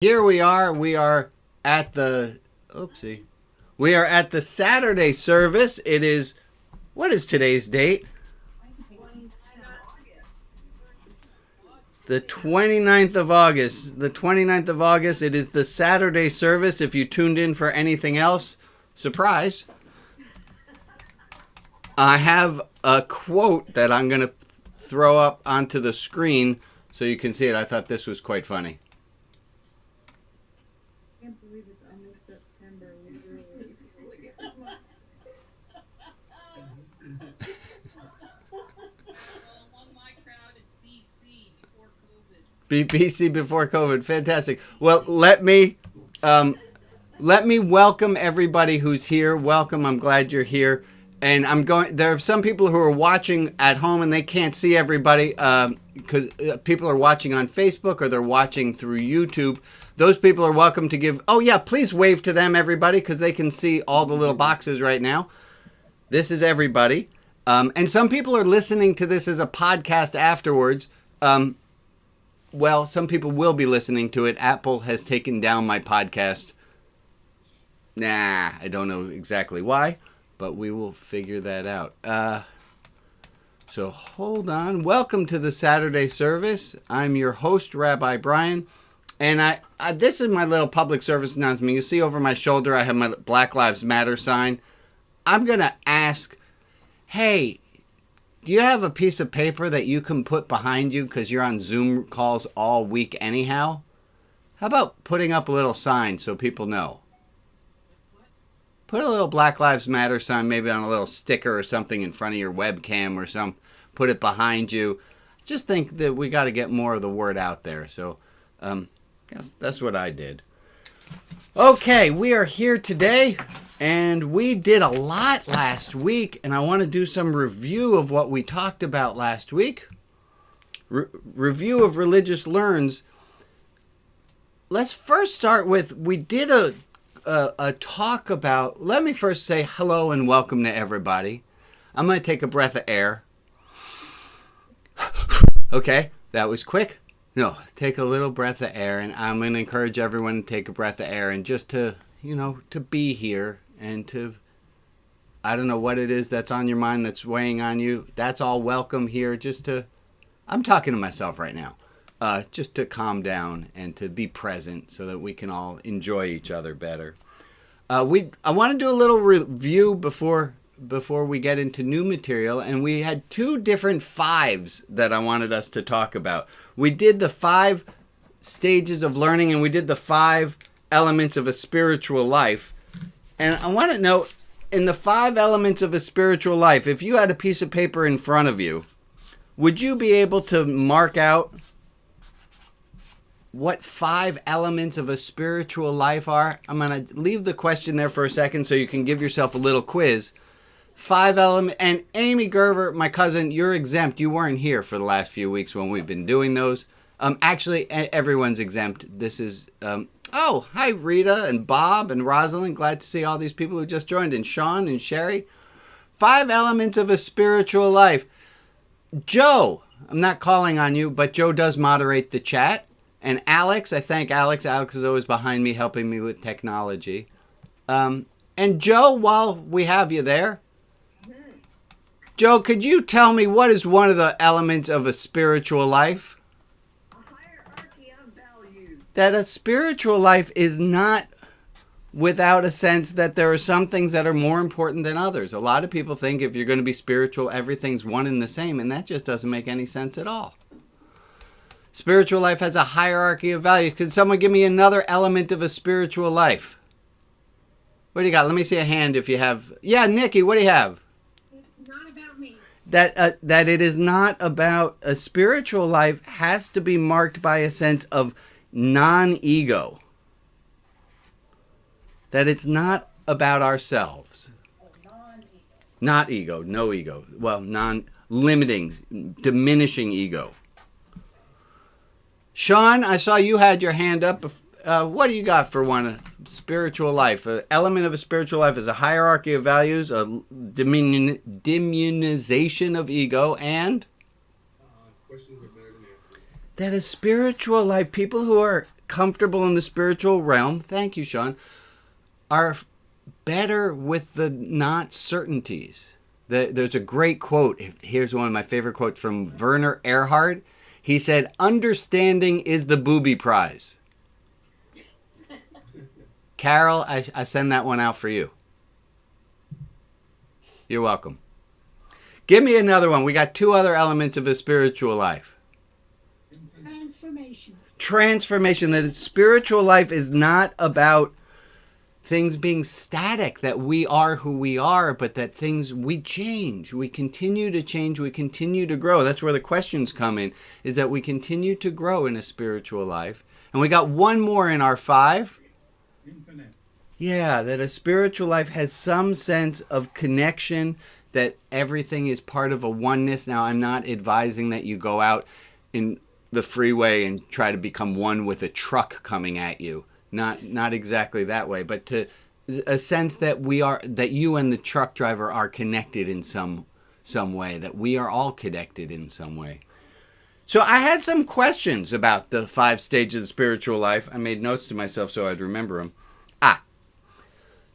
Here we are. We are at the We are at the Saturday service. It is what is today's date? The 29th of August. The 29th of August. It is the Saturday service. If you tuned in for anything else, surprise. I have a quote that I'm going to throw up onto the screen so you can see it. I thought this was quite funny. Can't believe it's almost September. We really feel like it. Among my crowd, it's BC before COVID. Fantastic. Well, let me welcome everybody who's here. Welcome. I'm glad you're here. And there are some people who are watching at home and they can't see everybody because people are watching on Facebook or they're watching through YouTube. Those people are welcome to give. Oh, yeah, please wave to them, everybody, because they can see all the little boxes right now. This is everybody. And some people are listening to this as a podcast afterwards. Well, some people will be listening to it. Apple has taken down my podcast. I don't know exactly why, but we will figure that out. So hold on. Welcome to the Saturday service. I'm your host, Rabbi Brian. And this is my little public service announcement. You see over my shoulder, I have my Black Lives Matter sign. I'm going to ask, hey, do you have a piece of paper that you can put behind you because you're on Zoom calls all week anyhow? How about putting up a little sign so people know? Put a little Black Lives Matter sign, maybe on a little sticker or something in front of your webcam or something. Put it behind you. Just think that we got to get more of the word out there. So, that's what I did. Okay, we are here today, and we did a lot last week, and I want to do some review of what we talked about last week. Review of religious learns. Let's first start with, we did a talk about, let me first say hello and welcome to everybody. I'm going to take a breath of air. Okay, that was quick. No, take a little breath of air, and I'm going to encourage everyone to take a breath of air and just to be here and to, I don't know what it is that's on your mind that's weighing on you. That's all welcome here. I'm talking to myself right now, just to calm down and to be present so that we can all enjoy each other better. I want to do a little review before we get into new material, and we had two different fives that I wanted us to talk about. We did the 5 stages of learning, and we did the 5 elements of a spiritual life. And I want to know, in the 5 elements of a spiritual life, if you had a piece of paper in front of you, would you be able to mark out what 5 elements of a spiritual life are? I'm going to leave the question there for a second so you can give yourself a little quiz. 5 elements, and Amy Gerver, my cousin, you're exempt. You weren't here for the last few weeks when we've been doing those. Actually, everyone's exempt. This is, hi Rita and Bob and Rosalind. Glad to see all these people who just joined, and Sean and Sherry. 5 elements of a spiritual life. Joe, I'm not calling on you, but Joe does moderate the chat. And Alex, I thank Alex. Alex is always behind me, helping me with technology. And Joe, while we have you there, Joe, could you tell me what is one of the elements of a spiritual life? A hierarchy of values. That a spiritual life is not without a sense that there are some things that are more important than others. A lot of people think if you're going to be spiritual, everything's one and the same, and that just doesn't make any sense at all. Spiritual life has a hierarchy of values. Could someone give me another element of a spiritual life? What do you got? Let me see a hand if you have. Yeah, Nikki, what do you have? It's not about me. That it is not about a spiritual life has to be marked by a sense of non-ego. That it's not about ourselves. Not ego, no ego. Well, non-limiting, diminishing ego. Sean, I saw you had your hand up. What do you got for one? Spiritual life. An element of a spiritual life is a hierarchy of values, a diminution of ego, and? Questions are better than answers. that a spiritual life, people who are comfortable in the spiritual realm, thank you, Sean, are better with the not certainties. There's a great quote. Here's one of my favorite quotes from Werner Erhard. He said, "Understanding is the booby prize." Carol, I send that one out for you. You're welcome. Give me another one. We got two other elements of a spiritual life. Transformation. That a spiritual life is not about things being static, that we are who we are, but that things, we change. We continue to change. We continue to grow. That's where the questions come in, is that we continue to grow in a spiritual life. And we got one more in our 5. Infinite. Yeah, that a spiritual life has some sense of connection, that everything is part of a oneness. Now, I'm not advising that you go out in the freeway and try to become one with a truck coming at you. Not exactly that way, but to a sense that that you and the truck driver are connected in some way, that we are all connected in some way. So I had some questions about the 5 stages of spiritual life. I made notes to myself so I'd remember them.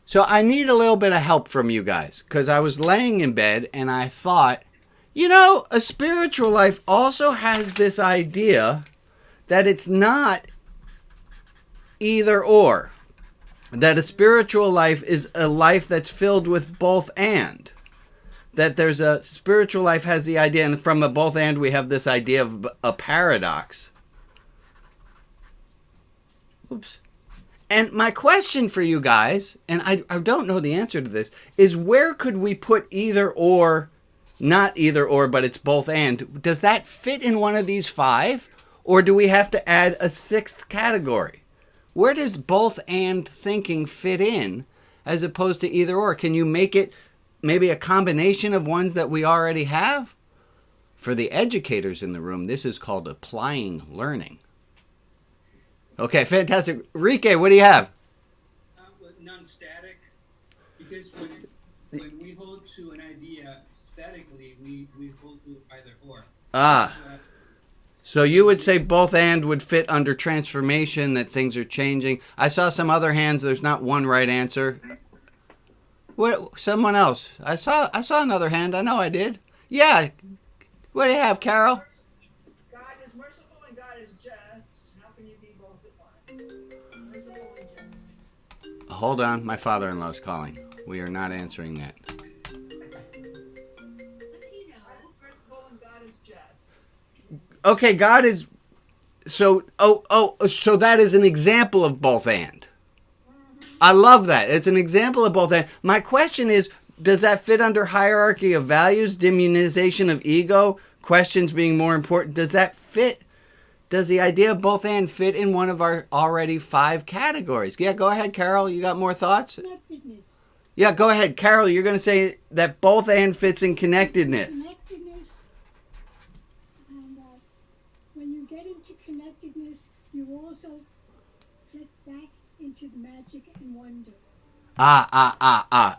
So I need a little bit of help from you guys, because I was laying in bed and I thought, a spiritual life also has this idea that it's not either or. That a spiritual life is a life that's filled with both and. That there's a spiritual life has the idea, and from a both and we have this idea of a paradox. Oops. And my question for you guys, and I don't know the answer to this, is where could we put either or, not either or, but it's both and? Does that fit in one of these 5? Or do we have to add a 6th category? Where does both and thinking fit in as opposed to either or? Can you make it maybe a combination of ones that we already have? For the educators in the room, this is called applying learning. Okay, fantastic. Rike, what do you have? Non-static, because when we hold to an idea statically, we hold to either or. So you would say both and would fit under transformation, that things are changing. I saw some other hands. There's not one right answer. What? Someone else. I saw another hand. I know I did. Yeah. What do you have, Carol? God is merciful and God is just. How can you be both at once? Merciful and just. Hold on. My father-in-law's calling. We are not answering that. Merciful and God is just. Okay, God is... So that is an example of both and. I love that. It's an example of both and. My question is, does that fit under hierarchy of values, demonization of ego, questions being more important? Does that fit? Does the idea of both and fit in one of our already 5 categories? Yeah, go ahead, Carol. You got more thoughts? Connectedness. Yeah, go ahead. Carol, you're going to say that both and fits in connectedness. Connectedness. And when you get into connectedness, you also get back into magic and wonder.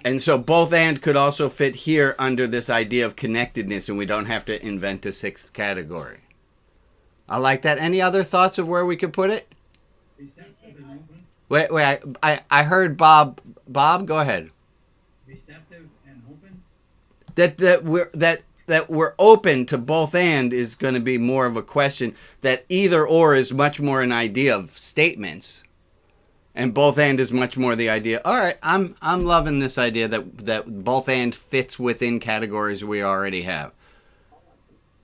And so both and could also fit here under this idea of connectedness, and we don't have to invent a 6th category. I like that. Any other thoughts of where we could put it? Receptive and open. Wait. I heard Bob. Bob, go ahead. Receptive and open. That we're open to both and is going to be more of a question. That either or is much more an idea of statements, and both and is much more the idea. All right, I'm loving this idea that both and fits within categories we already have.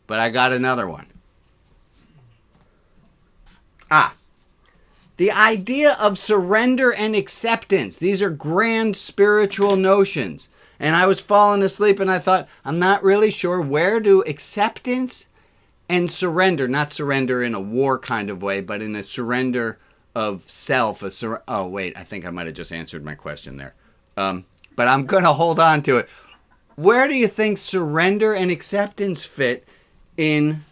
But I got another one. The idea of surrender and acceptance. These are grand spiritual notions. And I was falling asleep and I thought, I'm not really sure where do acceptance and surrender, not surrender in a war kind of way, but in a surrender of self. Oh, wait, I think I might have just answered my question there. But I'm going to hold on to it. Where do you think surrender and acceptance fit in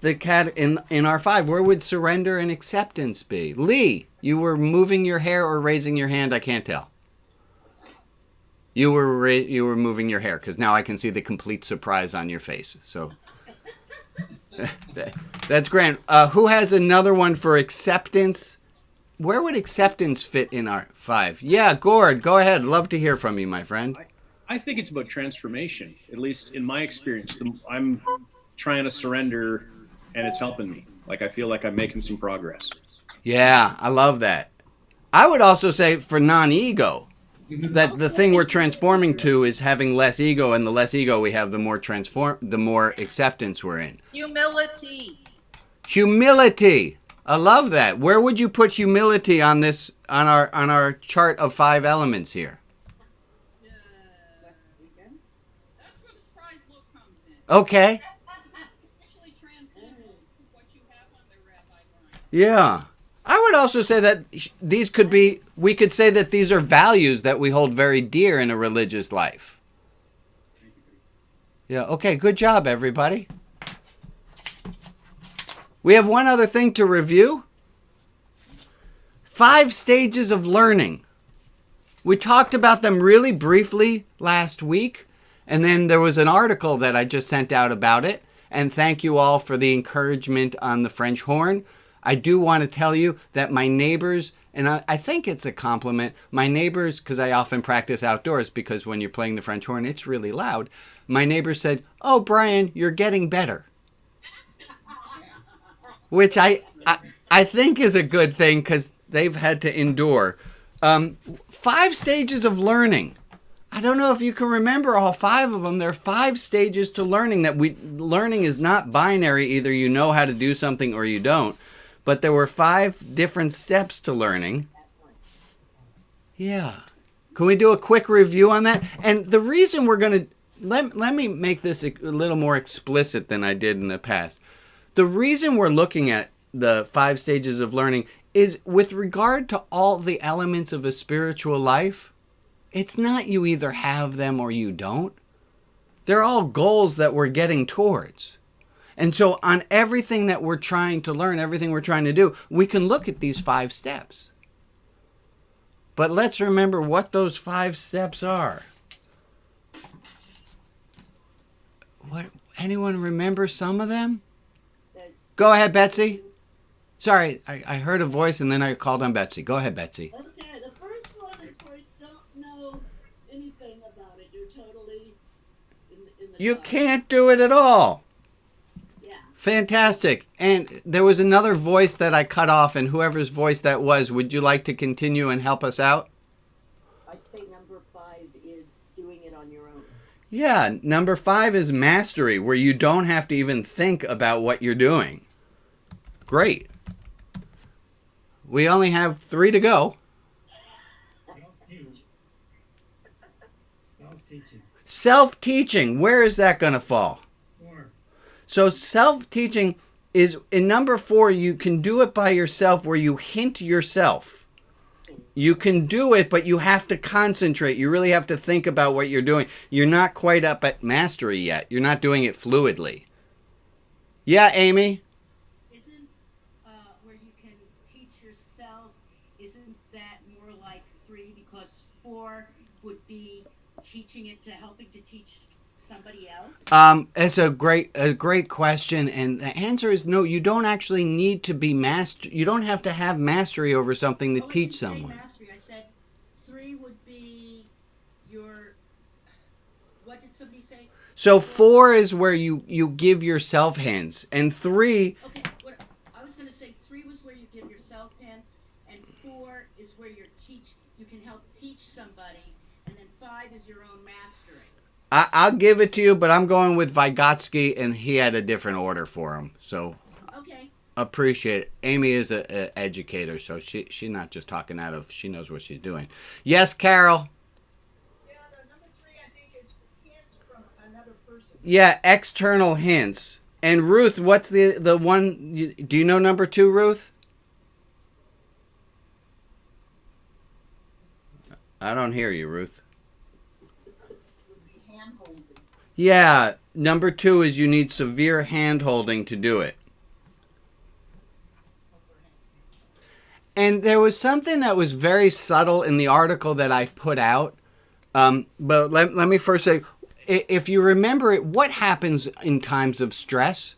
in our 5? Where would surrender and acceptance be? Lee, you were moving your hair or raising your hand? I can't tell. You were moving your hair, because now I can see the complete surprise on your face. So, That's grand. Who has another one for acceptance? Where would acceptance fit in our 5? Yeah, Gord, go ahead. Love to hear from you, my friend. I think it's about transformation. At least in my experience, I'm trying to surrender, and it's helping me. Like I feel like I'm making some progress. Yeah, I love that. I would also say for non-ego, that the thing we're transforming to is having less ego, and the less ego we have, the more acceptance we're in. Humility. Humility. I love that. Where would you put humility on this on our chart of 5 elements here? That's where the surprise look comes in. Okay. Actually transcendental to what you have on there, Rabbi Brian. Yeah. I would also say that these could be, we could say that these are values that we hold very dear in a religious life. Yeah, okay, good job, everybody. We have one other thing to review. 5 stages of learning. We talked about them really briefly last week, and then there was an article that I just sent out about it, and thank you all for the encouragement on the French horn. I do want to tell you that my neighbors, and I think it's a compliment, my neighbors, because I often practice outdoors, because when you're playing the French horn, it's really loud. My neighbors said, "Oh, Brian, you're getting better." Which I think is a good thing, because they've had to endure. 5 stages of learning. I don't know if you can remember all 5 of them. There are 5 stages to learning learning is not binary. Either you know how to do something or you don't. But there were 5 different steps to learning. Yeah. Can we do a quick review on that? And the reason we're going to... Let me make this a little more explicit than I did in the past. The reason we're looking at the 5 stages of learning is with regard to all the elements of a spiritual life. It's not you either have them or you don't. They're all goals that we're getting towards. And so on everything that we're trying to learn, everything we're trying to do, we can look at these 5 steps. But let's remember what those 5 steps are. What? Anyone remember some of them? Go ahead, Betsy. Sorry, I heard a voice and then I called on Betsy. Go ahead, Betsy. Okay, the first one is where you don't know anything about it. You're totally in the You dark. can't do it at all. Yeah. Fantastic. And there was another voice that I cut off, and whoever's voice that was, would you like to continue and help us out? I'd say number 5 is doing it on your own. Yeah, number 5 is mastery, where you don't have to even think about what you're doing. Great. We only have 3 to go. Self-teach. Self-teaching. Self-teaching, where is that going to fall? 4. So self-teaching is, in number 4, you can do it by yourself, where you hint yourself. You can do it, but you have to concentrate. You really have to think about what you're doing. You're not quite up at mastery yet. You're not doing it fluidly. Yeah, Amy? Isn't where you can teach yourself, isn't that more like 3? Because 4 would be teaching it to helping to teach somebody else? It's a great question, and the answer is no. You don't actually need to be master. You don't have to have mastery over something to I teach didn't say someone. mastery. I said 3 would be your. What did somebody say? So 4 is where you give yourself hints, and 3. Okay, what I was going to say, 3 was where you give yourself hints, and 4 is where you can help teach somebody, and then 5 is your own mastery. I'll give it to you, but I'm going with Vygotsky, and he had a different order for him. So Okay. appreciate it. Amy is an educator, so she's not just talking out of, she knows what she's doing. Yes, Carol? Yeah, the number 3, I think, is hints from another person. Yeah, external hints. And Ruth, what's the one, do you know number 2, Ruth? I don't hear you, Ruth. Yeah, number 2 is you need severe hand-holding to do it. And there was something that was very subtle in the article that I put out. But let me first say, if you remember it, what happens in times of stress?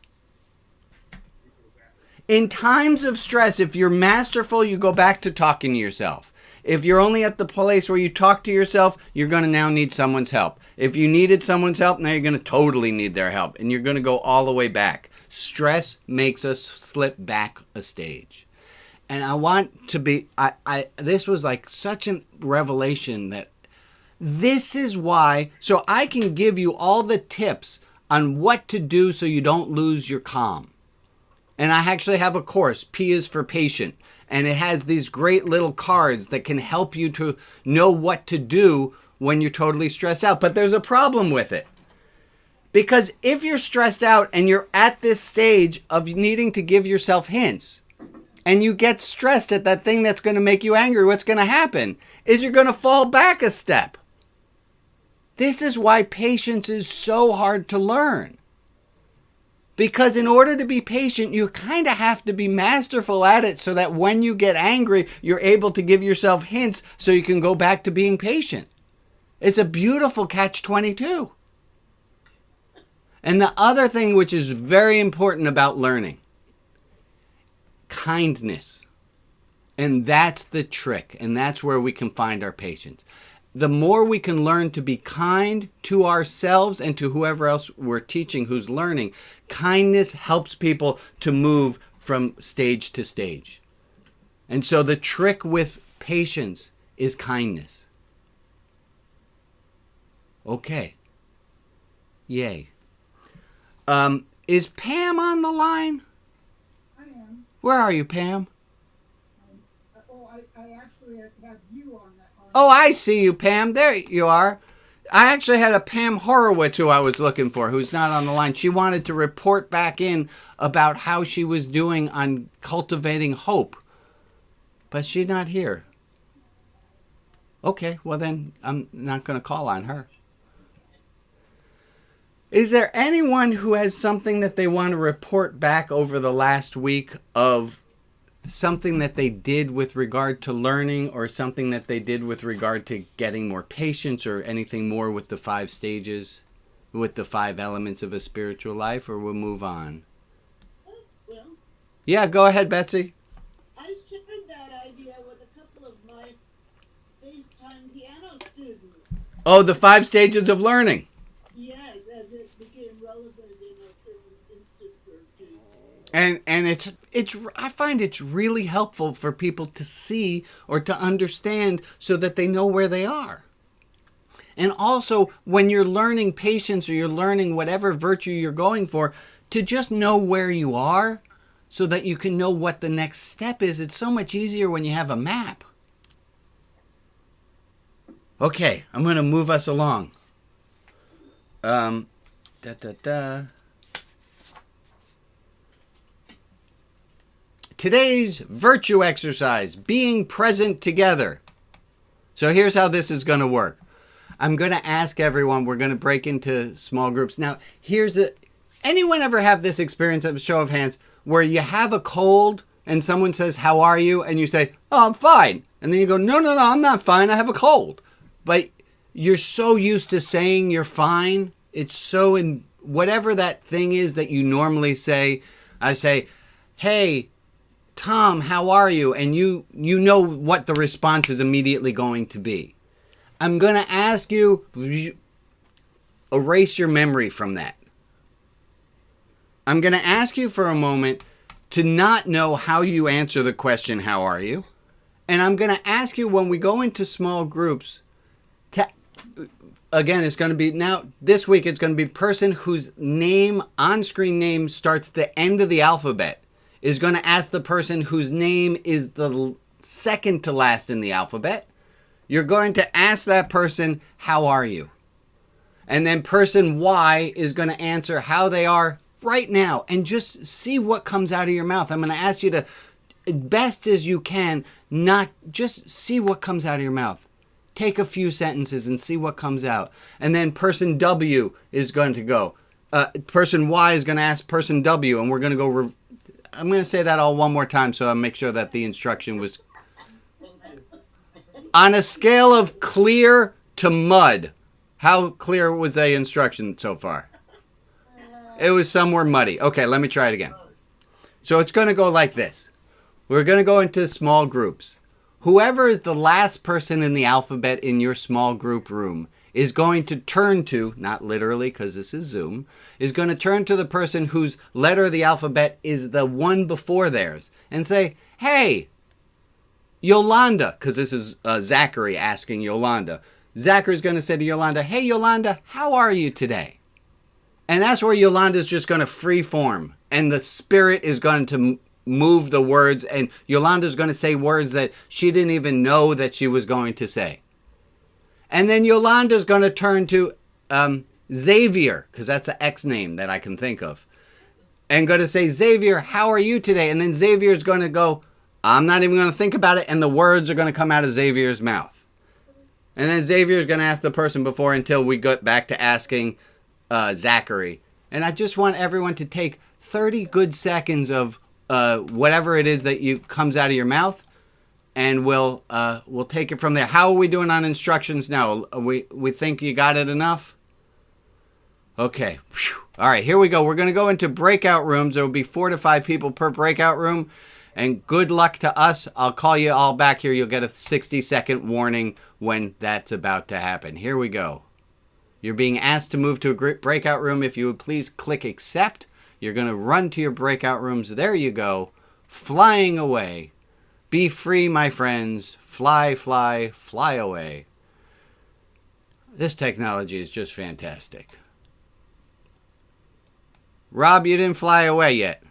In times of stress, if you're masterful, you go back to talking to yourself. If you're only at the place where you talk to yourself, you're going to now need someone's help. If you needed someone's help, now you're going to totally need their help. And you're going to go all the way back. Stress makes us slip back a stage. And I want to be, this was like such a revelation that this is why, so I can give you all the tips on what to do so you don't lose your calm. And I actually have a course, P is for patient. And it has these great little cards that can help you to know what to do when you're totally stressed out. But there's a problem with it. Because if you're stressed out and you're at this stage of needing to give yourself hints, and you get stressed at that thing that's going to make you angry, what's going to happen is you're going to fall back a step. This is why patience is so hard to learn. Because in order to be patient, you kind of have to be masterful at it so that when you get angry, you're able to give yourself hints so you can go back to being patient. It's a beautiful catch-22. And the other thing which is very important about learning, kindness. And that's the trick. And that's where we can find our patience. The more we can learn to be kind to ourselves and to whoever else we're teaching who's learning, kindness helps people to move from stage to stage. And so the trick with patience is kindness. Okay. Yay. Is Pam on the line? I am. Where are you, Pam? I actually have you on that. Oh, I see you, Pam. There you are. I actually had a Pam Horowitz who I was looking for, who's not on the line. She wanted to report back in about how she was doing on cultivating hope. But she's not here. Okay, well then I'm not going to call on her. Is there anyone who has something that they want to report back over the last week of something that they did with regard to learning or something that they did with regard to getting more patience or anything more with the 5 stages, with the 5 elements of a spiritual life, or we'll move on? Well, Yeah, go ahead, Betsy. I shared that idea with a couple of my FaceTime piano students. Oh, the 5 stages of learning. Yes, as it became relevant in a certain instance or two. And it's I find it's really helpful for people to see or to understand so that they know where they are. And also, when you're learning patience or you're learning whatever virtue you're going for, to just know where you are so that you can know what the next step is. It's so much easier when you have a map. Okay, I'm going to move us along. Today's virtue exercise, being present together. So here's how this is going to work. I'm going to ask everyone, we're going to break into small groups. Now, anyone ever have this experience of a show of hands where you have a cold and someone says, how are you? And you say, oh, I'm fine. And then you go, no, I'm not fine. I have a cold. But you're so used to saying you're fine. It's so in whatever that thing is that you normally say. I say, hey, Tom, how are you? And you know what the response is immediately going to be. I'm going to ask you, erase your memory from that. I'm going to ask you for a moment to not know how you answer the question, how are you? And I'm going to ask you when we go into small groups, again, it's going to be, now this week it's going to be the person whose name, on-screen name, starts the end of the alphabet is going to ask the person whose name is the second to last in the alphabet. You're going to ask that person, how are you? And then person Y is going to answer how they are right now. And just see what comes out of your mouth. I'm going to ask you to, best as you can, not just see what comes out of your mouth. Take a few sentences and see what comes out. And then person W is going to go. Person Y is going to ask person W, and we're going to go... I'm going to say that all one more time so I'll make sure that the instruction was... On a scale of clear to mud, how clear was the instruction so far? It was somewhere muddy. Okay, let me try it again. So it's going to go like this. We're going to go into small groups. Whoever is the last person in the alphabet in your small group room is going to turn to, not literally because this is Zoom, is going to turn to the person whose letter of the alphabet is the one before theirs and say, hey, Yolanda, because this is Zachary asking Yolanda. Zachary's going to say to Yolanda, hey, Yolanda, how are you today? And that's where Yolanda's just going to free form. And the spirit is going to move the words. And Yolanda's going to say words that she didn't even know that she was going to say. And then Yolanda's going to turn to Xavier, because that's the X name that I can think of. And going to say, Xavier, how are you today? And then Xavier's going to go, I'm not even going to think about it. And the words are going to come out of Xavier's mouth. And then Xavier's going to ask the person before until we get back to asking Zachary. And I just want everyone to take 30 good seconds of whatever it is that comes out of your mouth. And we'll take it from there. How are we doing on instructions now? We think you got it enough? Okay. Whew. All right, here we go. We're going to go into breakout rooms. There will be 4 to 5 people per breakout room. And good luck to us. I'll call you all back here. You'll get a 60-second warning when that's about to happen. Here we go. You're being asked to move to a breakout room. If you would please click accept. You're going to run to your breakout rooms. There you go. Flying away. Be free, my friends. Fly, fly, fly away. This technology is just fantastic. Rob, you didn't fly away yet.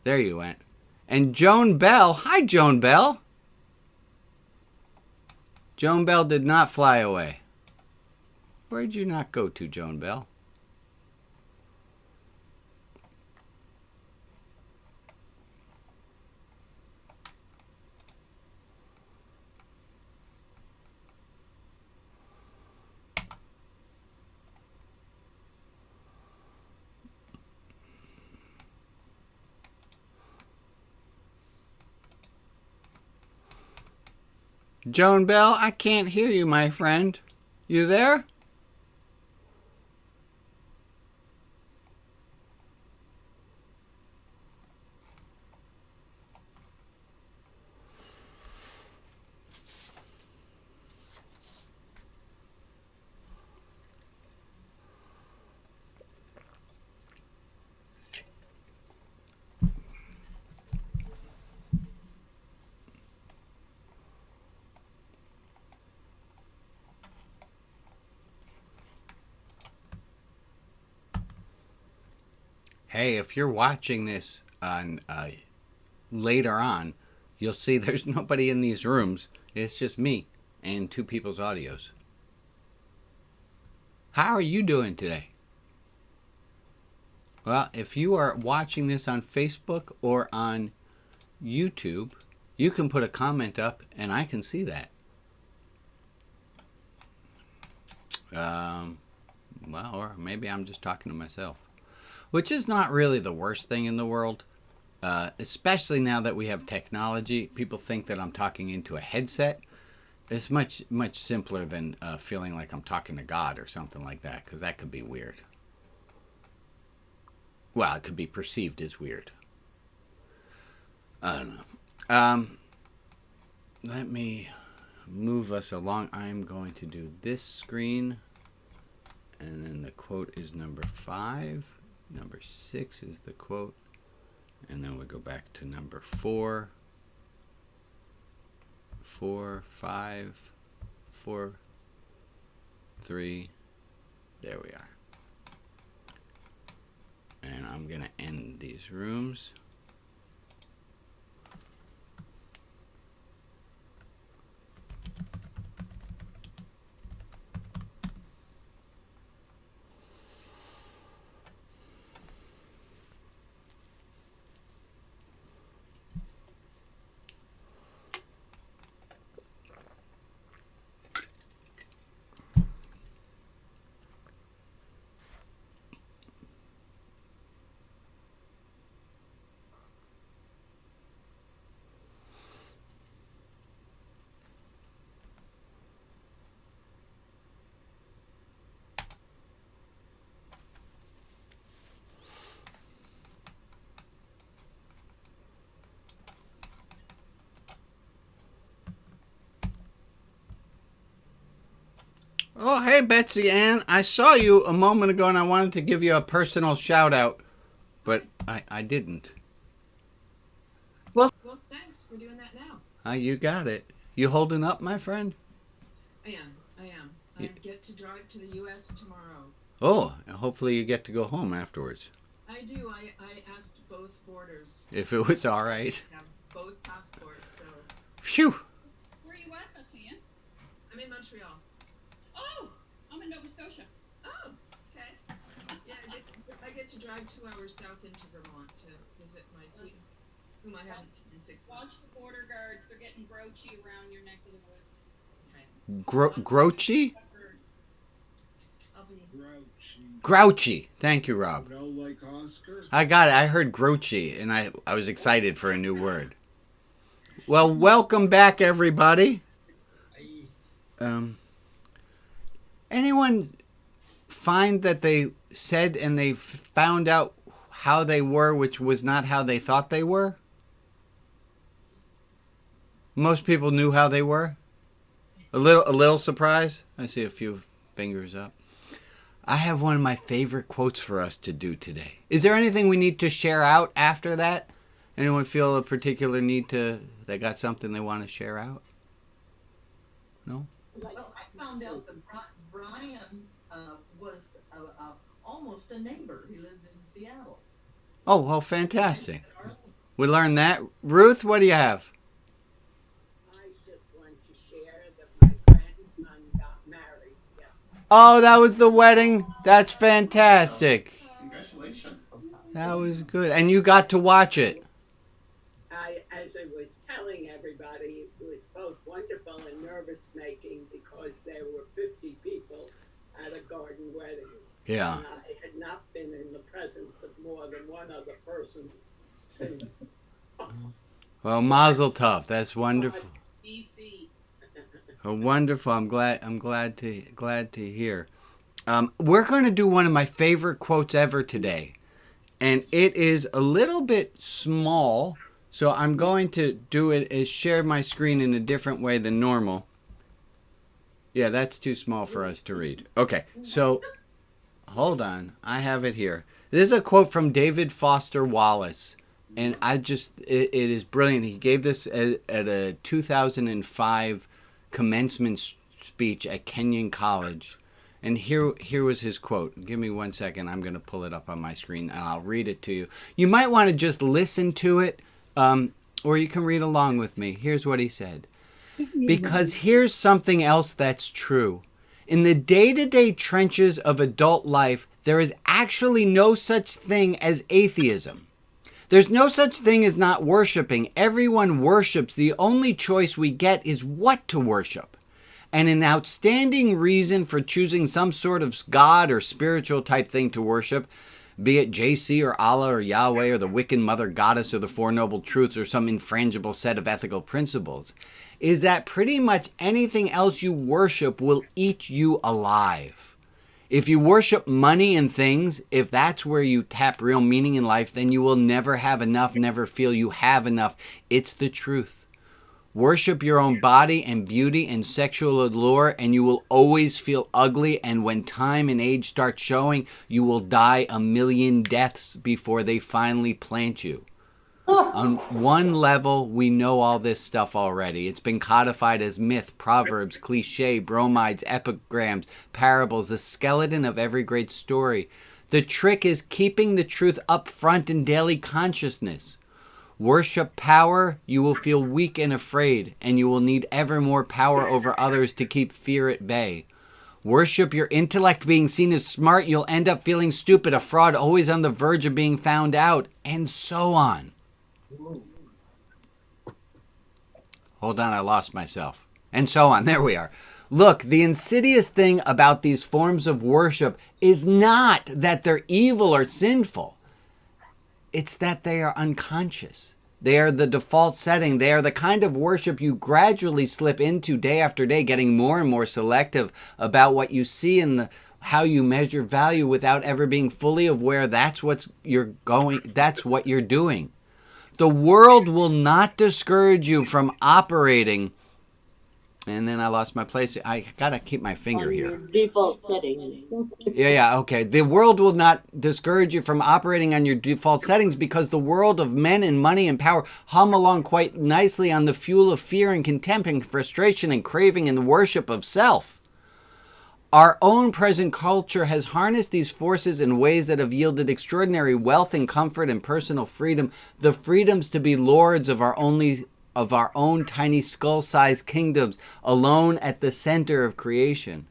There you went. And Joan Bell. Hi, Joan Bell. Joan Bell did not fly away. Where did you not go to, Joan Bell? Joan Bell, I can't hear you, my friend. You there? Hey, if you're watching this on later on, you'll see there's nobody in these rooms. It's just me and 2 people's audios. How are you doing today? Well, if you are watching this on Facebook or on YouTube, you can put a comment up and I can see that. Well, or maybe I'm just talking to myself. Which is not really the worst thing in the world, especially now that we have technology. People think that I'm talking into a headset. It's much simpler than feeling like I'm talking to God or something like that, because that could be weird. Well, it could be perceived as weird. I don't know. Let me move us along. I'm going to do this screen, and then the quote is number 5. Number 6 is the quote. And then we'll go back to number 4. 4, 5, 4, 3. There we are. And I'm going to end these rooms. Oh, hey, Betsy Ann. I saw you a moment ago and I wanted to give you a personal shout out, but I didn't. Well, thanks for doing that now. You got it. You holding up, my friend? I am. I get to drive to the U.S. tomorrow. Oh, hopefully you get to go home afterwards. I do. I asked both borders. If it was all right. I have both passports, so. Phew. Where are you at, Betsy Ann? I'm in Montreal. Oh, I'm in Nova Scotia. Oh, okay. Yeah, I get to drive 2 hours south into Vermont to visit my sweet, whom I haven't seen in 6 Watch months. the border guards. They're getting grouchy around your neck of the woods. Okay. Grouchy? I'll be. Grouchy. Thank you, Rob. You know, like Oscar? I got it. I heard grouchy, and I was excited for a new word. Well, welcome back, everybody. Anyone find that they said and they found out how they were, which was not how they thought they were? Most people knew how they were. A little surprise. I see a few fingers up. I have one of my favorite quotes for us to do today. Is there anything we need to share out after that? Anyone feel a particular need to, they got something they want to share out? No? Well, I found out that Brian was almost a neighbor. He lives in Seattle. Oh, well, fantastic. We learned that. Ruth, what do you have? I just want to share that my grandson got married yesterday. Oh, that was the wedding? That's fantastic. Congratulations. That was good. And you got to watch it. As I was telling everybody, it was both wonderful and nervous-making because there were 50 people at a garden wedding. Yeah. And I had not been in the presence of more than one other person since. Well, Mazel Tov. That's wonderful. BC. Oh, wonderful. I'm glad to hear. We're going to do one of my favorite quotes ever today. And it is a little bit small, so I'm going to do it as share my screen in a different way than normal. Yeah, that's too small for us to read. Okay, so hold on. I have it here. This is a quote from David Foster Wallace. And it is brilliant. He gave this at a 2005 commencement speech at Kenyon College. And here was his quote. Give me 1 second. I'm going to pull it up on my screen and I'll read it to you. You might want to just listen to it, or you can read along with me. Here's what he said. Because here's something else that's true. In the day-to-day trenches of adult life, there is actually no such thing as atheism. There's no such thing as not worshiping. Everyone worships. The only choice we get is what to worship. And an outstanding reason for choosing some sort of God or spiritual type thing to worship, be it JC or Allah or Yahweh or the Wiccan Mother Goddess or the Four Noble Truths or some infrangible set of ethical principles, is that pretty much anything else you worship will eat you alive. If you worship money and things, if that's where you tap real meaning in life, then you will never have enough, never feel you have enough. It's the truth. Worship your own body and beauty and sexual allure, and you will always feel ugly. And when time and age start showing, you will die a million deaths before they finally plant you. On one level, we know all this stuff already. It's been codified as myth, proverbs, cliche, bromides, epigrams, parables, the skeleton of every great story. The trick is keeping the truth up front in daily consciousness. Worship power, you will feel weak and afraid, and you will need ever more power over others to keep fear at bay. Worship your intellect being seen as smart, you'll end up feeling stupid, a fraud, always on the verge of being found out, and so on. Hold on, I lost myself. And so on. There we are. Look, the insidious thing about these forms of worship is not that they're evil or sinful. It's that they are unconscious. They are the default setting. They are the kind of worship you gradually slip into day after day, getting more and more selective about what you see and how you measure value without ever being fully aware that's what you're doing. The world will not discourage you from operating And then I lost my place. I gotta keep my finger On here. your default settings. Yeah, okay. The world will not discourage you from operating on your default settings because the world of men and money and power hum along quite nicely on the fuel of fear and contempt and frustration and craving and the worship of self. Our own present culture has harnessed these forces in ways that have yielded extraordinary wealth and comfort and personal freedom, the freedoms to be lords of our own tiny skull-sized kingdoms, alone at the center of creation.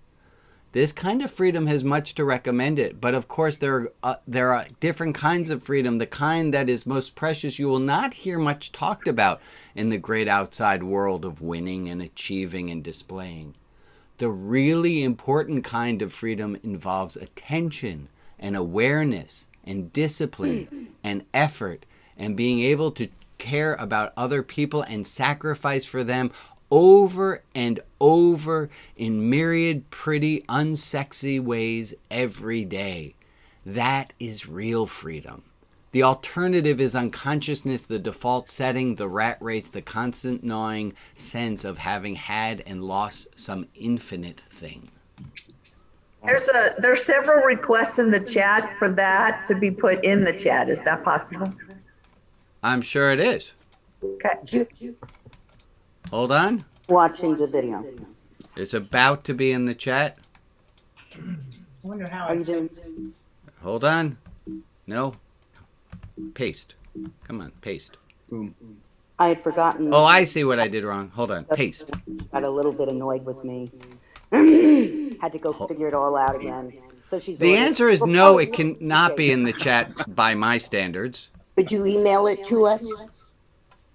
This kind of freedom has much to recommend it, but of course there are different kinds of freedom. The kind that is most precious you will not hear much talked about in the great outside world of winning and achieving and displaying. The really important kind of freedom involves attention and awareness and discipline and effort and being able to care about other people and sacrifice for them over and over in myriad pretty unsexy ways every day. That is real freedom. The alternative is unconsciousness, the default setting, the rat race, the constant gnawing sense of having had and lost some infinite thing. There's several requests in the chat for that to be put in the chat. Is that possible? I'm sure it is. Okay. Hold on. Watching the video. It's about to be in the chat. I wonder how Are I you doing? Hold on. No. Paste. Come on, paste. Boom. I had forgotten. Oh, I see what I did wrong. Hold on. Paste. Got a little bit annoyed with me. Had to go figure it all out again. So she's. The ordered- answer is Well, no, probably- it cannot be in the chat by my standards. Could you email it to us?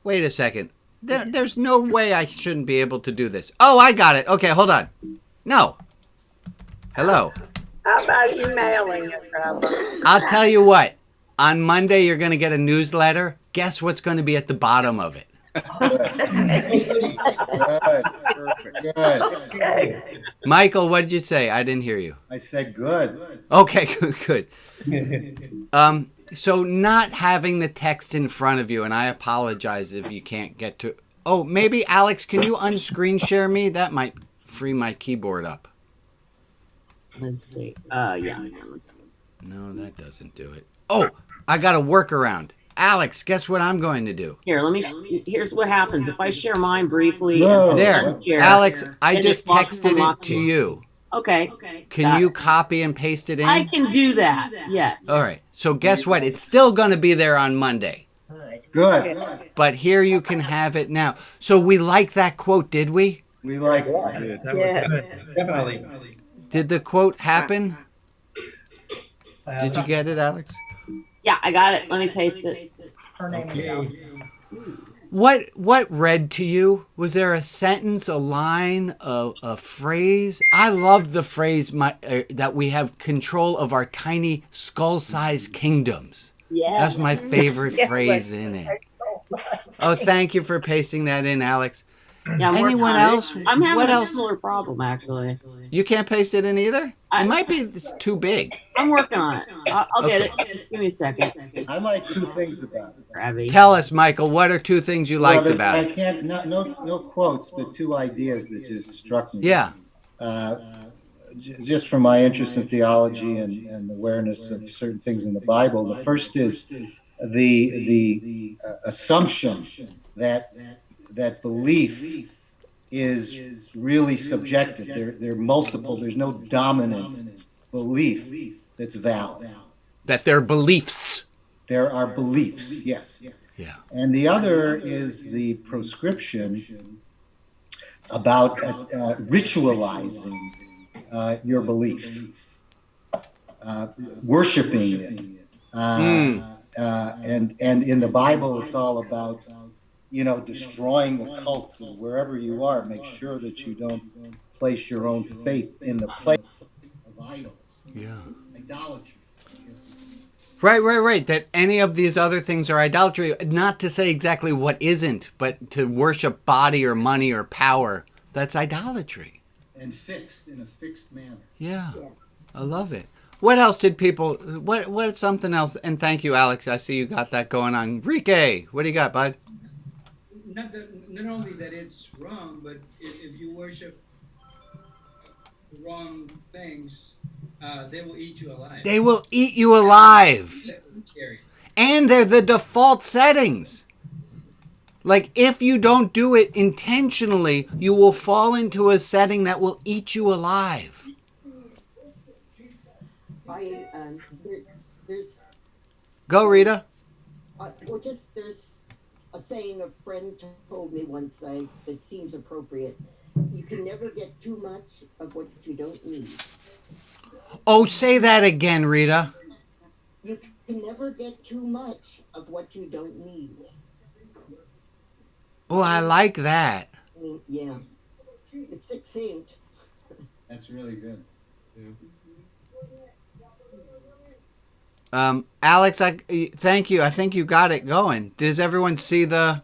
Wait a second. There's no way I shouldn't be able to do this. Oh, I got it. Okay, hold on. No. Hello. How about emailing it, Rabbi? I'll tell you what. On Monday, you're going to get a newsletter. Guess what's going to be at the bottom of it? Good. Michael, what did you say? I didn't hear you. I said good. Okay, good. So not having the text in front of you, and I apologize if you can't get to... Oh, maybe, Alex, can you unscreen share me? That might free my keyboard up. Let's see. Yeah. Let's see. No, that doesn't do it. Oh, I got a workaround. Alex, guess what I'm going to do? Here, let me. Here's what happens if I share mine briefly. No. There, Share, Alex, I then just it locks texted them it to up. you. Okay. Can Got you it. copy and paste it in? I can do that. Yes. All right. So guess what? It's still going to be there on Monday. Good. But here you can have it now. So we like that quote, did we? We like that. Yes. Definitely. Did the quote happen? Did you get it, Alex? Yeah, I got it. Let me paste it. her name Okay. down. What read to you? Was there a sentence, a line, a phrase? I love the phrase that we have control of our tiny skull-sized kingdoms. Yeah. That's my favorite phrase in it. Oh, thank you for pasting that in, Alex. Yeah, I'm working Anyone on it. else? I'm having What a else? similar problem, actually. You can't paste it in either? I- It might be it's too big. I'm working on it. I'll get Okay. it. Just give me a second. I like two things about it. Rabbi. Tell us, Michael, what are two things you liked Well, about I it? can't, no quotes, but two ideas that just struck me. Yeah. Just from my interest in theology and awareness of certain things in the Bible. The first is the assumption that belief is really subjective. There are multiple. There's no dominant belief that's valid. That they're beliefs. There are beliefs, yes. Yeah. And the other is the proscription about ritualizing your belief, worshiping it. And in the Bible, it's all about, destroying the cult wherever you are. Make sure that you don't place your own faith in the place of idols. Yeah. Idolatry. Right. That any of these other things are idolatry. Not to say exactly what isn't, but to worship body or money or power. That's idolatry. And fixed in a fixed manner. Yeah. I love it. What else did people, what's something else? And thank you, Alex. I see you got that going on. Enrique, what do you got, bud? not only that it's wrong, but if you worship wrong things, they will eat you alive. They will eat you alive. Scary. And they're the default settings. Like, if you don't do it intentionally, you will fall into a setting that will eat you alive. There's Go, Rita. there's a saying a friend told me once that seems appropriate. You can never get too much of what you don't need. Oh, say that again, Rita. You can never get too much of what you don't need. Oh, I like that. Yeah. It's succinct. That's really good. Yeah. Alex, thank you. I think you got it going. Does everyone see the...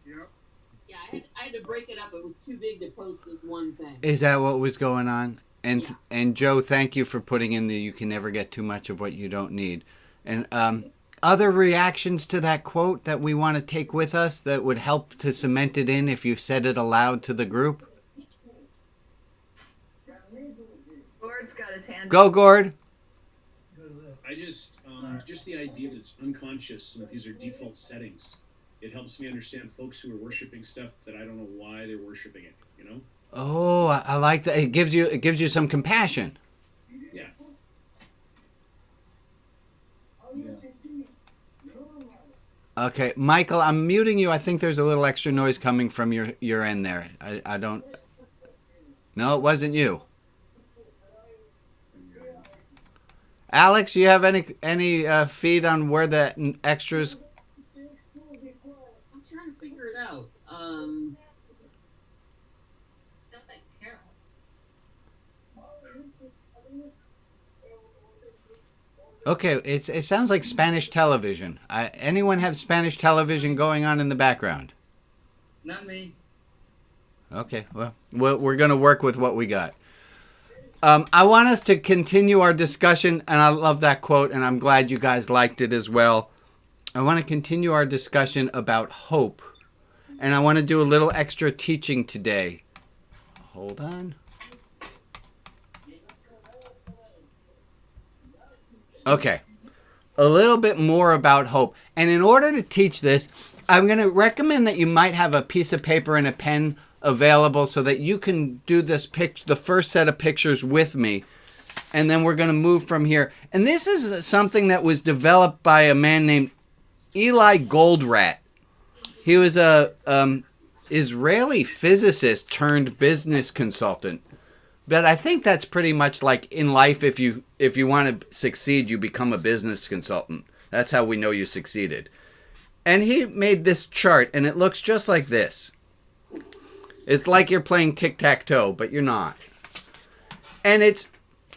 Yeah, I had to break it up. It was too big to post as one thing. Is that what was going on? And Joe, thank you for putting in the you can never get too much of what you don't need. And other reactions to that quote that we want to take with us that would help to cement it in if you said it aloud to the group? Gord's got his hand Go, Gord. I just the idea that it's unconscious and that these are default settings. It helps me understand folks who are worshiping stuff that I don't know why they're worshiping it. You know? Oh, I like that. It gives you some compassion. Yeah. Okay, Michael, I'm muting you. I think there's a little extra noise coming from your end there. I don't. No, it wasn't you. Alex, you have any feed on where the extras? I'm trying to figure it out. That's like Carol. Okay, it sounds like Spanish television. Anyone have Spanish television going on in the background? Not me. Okay, well, we're going to work with what we got. I want us to continue our discussion, and I love that quote, and I'm glad you guys liked it as well. I want to continue our discussion about hope, and I want to do a little extra teaching today. Hold on. Okay, a little bit more about hope. And in order to teach this, I'm going to recommend that you might have a piece of paper and a pen available so that you can do this the first set of pictures with me, and then we're going to move from here. And this is something that was developed by a man named Eli Goldratt. He was a Israeli physicist turned business consultant. But I think that's pretty much like in life, if you want to succeed, you become a business consultant. That's how we know you succeeded. And he made this chart, and it looks just like this. It's like you're playing tic-tac-toe, but you're not. And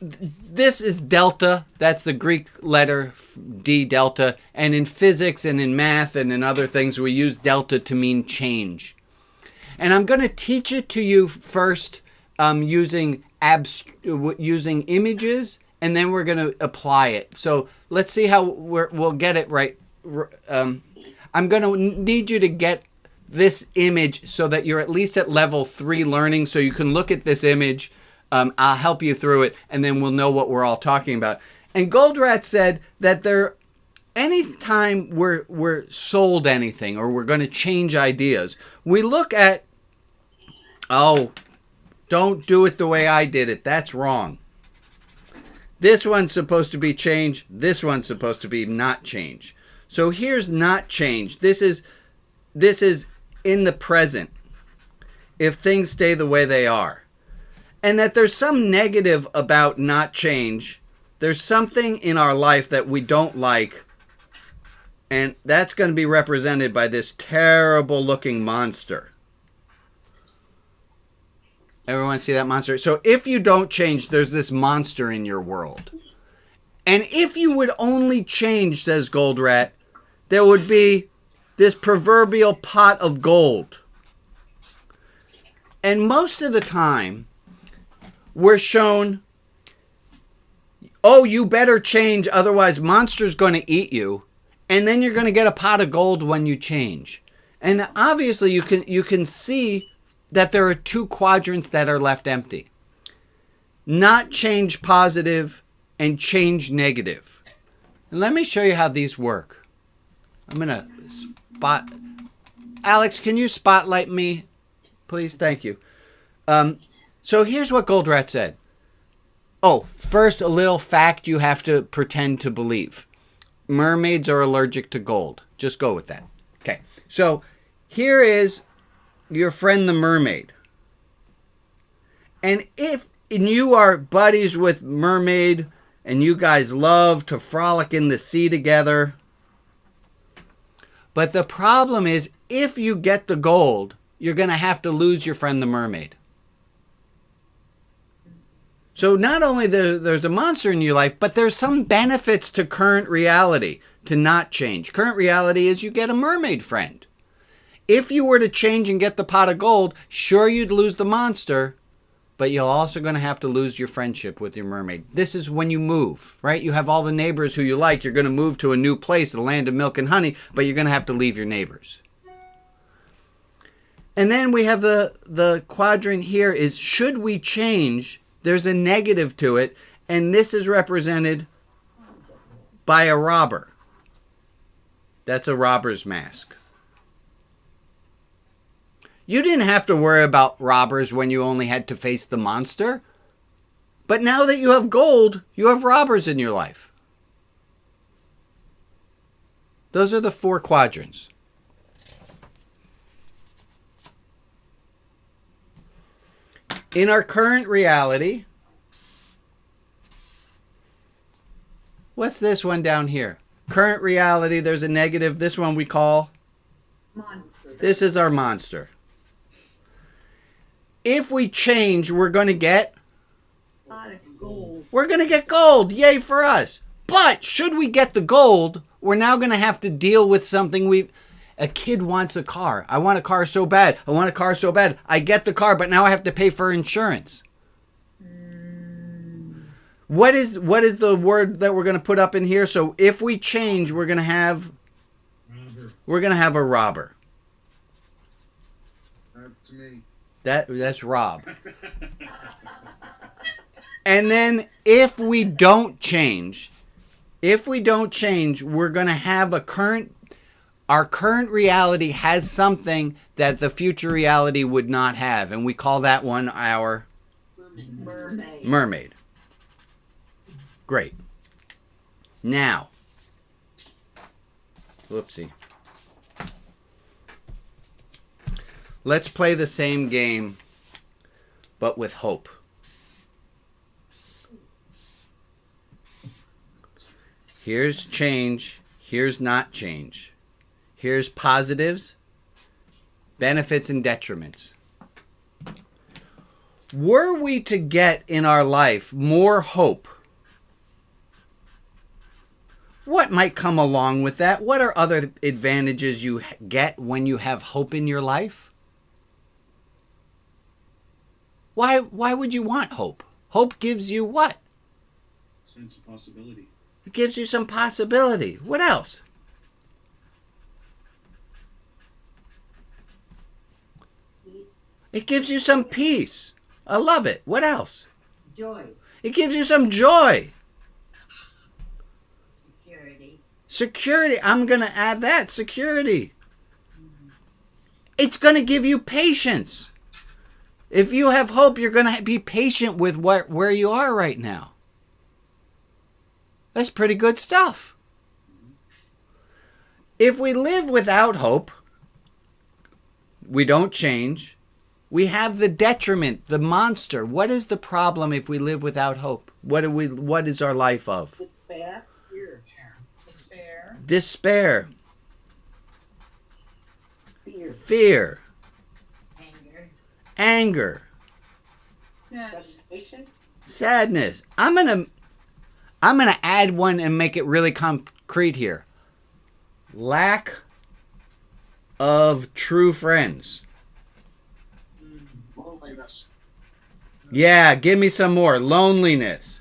this is delta. That's the Greek letter D, delta. And in physics and in math and in other things, we use delta to mean change. And I'm going to teach it to you first using images, and then we're going to apply it. So let's see how we'll get it right. I'm going to need you to get this image so that you're at least at level 3 learning, so you can look at this image. I'll help you through it, and then we'll know what we're all talking about. And Goldratt said that anytime we're sold anything or we're going to change ideas, we look at, don't do it the way I did it. That's wrong. This one's supposed to be change. This one's supposed to be not change. So here's not change. This is in the present, if things stay the way they are. And that there's some negative about not change. There's something in our life that we don't like, and that's going to be represented by this terrible looking monster. Everyone see that monster? So if you don't change, there's this monster in your world. And if you would only change, says Goldratt, there would be this proverbial pot of gold. And most of the time, we're shown, you better change, otherwise monster's going to eat you. And then you're going to get a pot of gold when you change. And obviously you can see that there are two quadrants that are left empty. Not change positive and change negative. And let me show you how these work. I'm going to spot... Alex, can you spotlight me, please? Thank you. So here's what Goldratt said. Oh, first, a little fact you have to pretend to believe. Mermaids are allergic to gold. Just go with that. Okay, so here is your friend the mermaid. And if you are buddies with mermaid and you guys love to frolic in the sea together, but the problem is if you get the gold, you're going to have to lose your friend the mermaid. So not only there's a monster in your life, but there's some benefits to current reality to not change. Current reality is you get a mermaid friend. If you were to change and get the pot of gold, sure, you'd lose the monster, but you're also going to have to lose your friendship with your mermaid. This is when you move, right? You have all the neighbors who you like. You're going to move to a new place, the land of milk and honey, but you're going to have to leave your neighbors. And then we have the quadrant here is, should we change? There's a negative to it, and this is represented by a robber. That's a robber's mask. You didn't have to worry about robbers when you only had to face the monster. But now that you have gold, you have robbers in your life. Those are the four quadrants. In our current reality, what's this one down here? Current reality, there's a negative. This one we call monster. This is our monster. If we change, we're going to get gold. We're going to get gold. Yay for us. But should we get the gold, we're now going to have to deal with something a kid wants a car. I want a car so bad. I want a car so bad. I get the car, but now I have to pay for insurance. What is the word that we're going to put up in here? So if we change, we're going to have a robber. That's me. That's Rob. And then if we don't change, we're going to have our current reality has something that the future reality would not have. And we call that one our mermaid. Great. Now, whoopsie. Let's play the same game, but with hope. Here's change. Here's not change. Here's positives, benefits, and detriments. Were we to get in our life more hope, what might come along with that? What are other advantages you get when you have hope in your life? Why would you want hope? Hope gives you what? Sense of possibility. It gives you some possibility. What else? It gives you some peace. I love it. What else? Joy. It gives you some joy. Security. Security. I'm going to add that. Security. It's going to give you patience. If you have hope, you're going to be patient with where you are right now. That's pretty good stuff. If we live without hope, we don't change. We have the detriment, the monster. What is the problem if we live without hope? What is our life of? Despair. Despair. Fear. Anger. Frustration. Sadness. I'm gonna add one and make it really concrete here. Lack of true friends. Loneliness. Yeah, give me some more. Loneliness.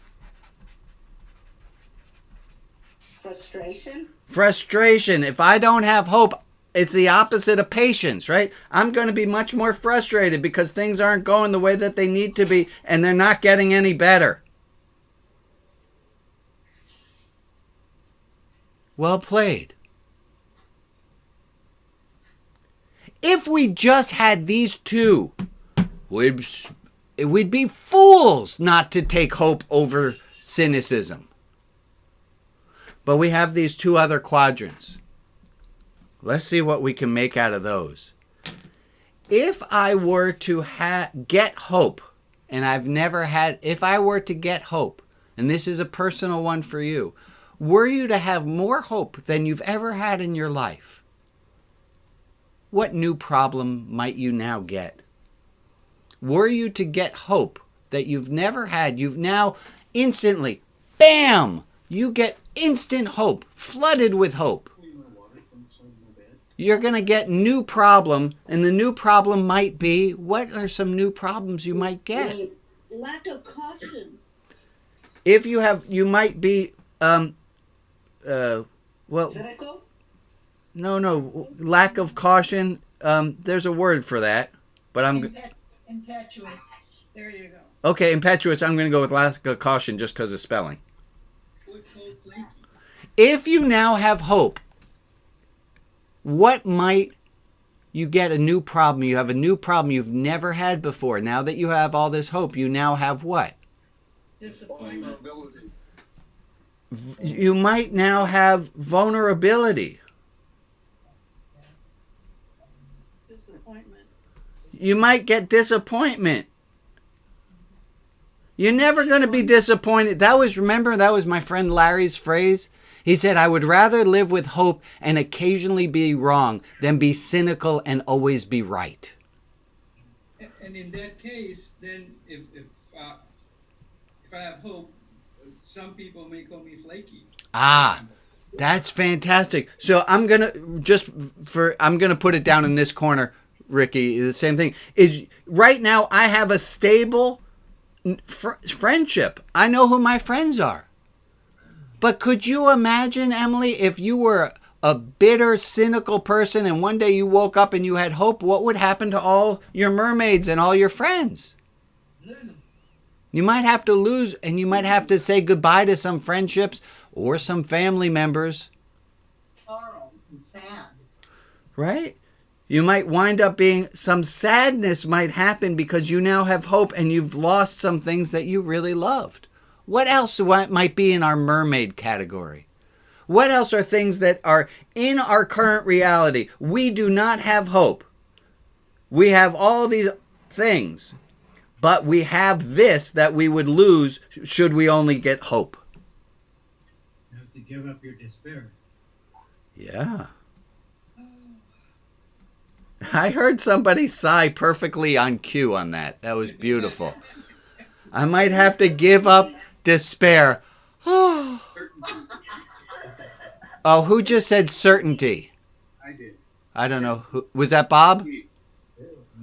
Frustration. Frustration. If I don't have hope, it's the opposite of patience, right? I'm going to be much more frustrated because things aren't going the way that they need to be, and they're not getting any better. Well played. If we just had these two, we'd be fools not to take hope over cynicism. But we have these two other quadrants. Let's see what we can make out of those. If I were to get hope, and I've never had, if I were to get hope, and this is a personal one for you, were you to have more hope than you've ever had in your life, what new problem might you now get? Were you to get hope that you've never had, you've now instantly, bam, you get instant hope, flooded with hope. You're going to get new problem, and the new problem might be, what are some new problems you might get? Lack of caution. If you have, you might be, Cynical? No, lack of caution. There's a word for that, but Impetuous. There you go. Okay, impetuous. I'm going to go with lack of caution just because of spelling. If you now have hope, what might you get a new problem? You have a new problem you've never had before. Now that you have all this hope, you now have what? Disappointment. You might now have vulnerability. Disappointment. You might get disappointment. You're never going to be disappointed. That was my friend Larry's phrase. He said, I would rather live with hope and occasionally be wrong than be cynical and always be right. And in that case, then if I have hope, some people may call me flaky. That's fantastic. So I'm gonna put it down in this corner, Ricky. The same thing is right now. I have a stable friendship. I know who my friends are. But could you imagine, Emily, if you were a bitter, cynical person and one day you woke up and you had hope, what would happen to all your mermaids and all your friends? You might have to lose, and you might have to say goodbye to some friendships or some family members. Sorrow and sad. Right? You might wind up being, some sadness might happen because you now have hope and you've lost some things that you really loved. What else might be in our mermaid category? What else are things that are in our current reality? We do not have hope. We have all these things, but we have this that we would lose should we only get hope. You have to give up your despair. Yeah. I heard somebody sigh perfectly on cue on that. That was beautiful. I might have to give up despair. Oh, who just said certainty? I did. I don't know. Was that Bob?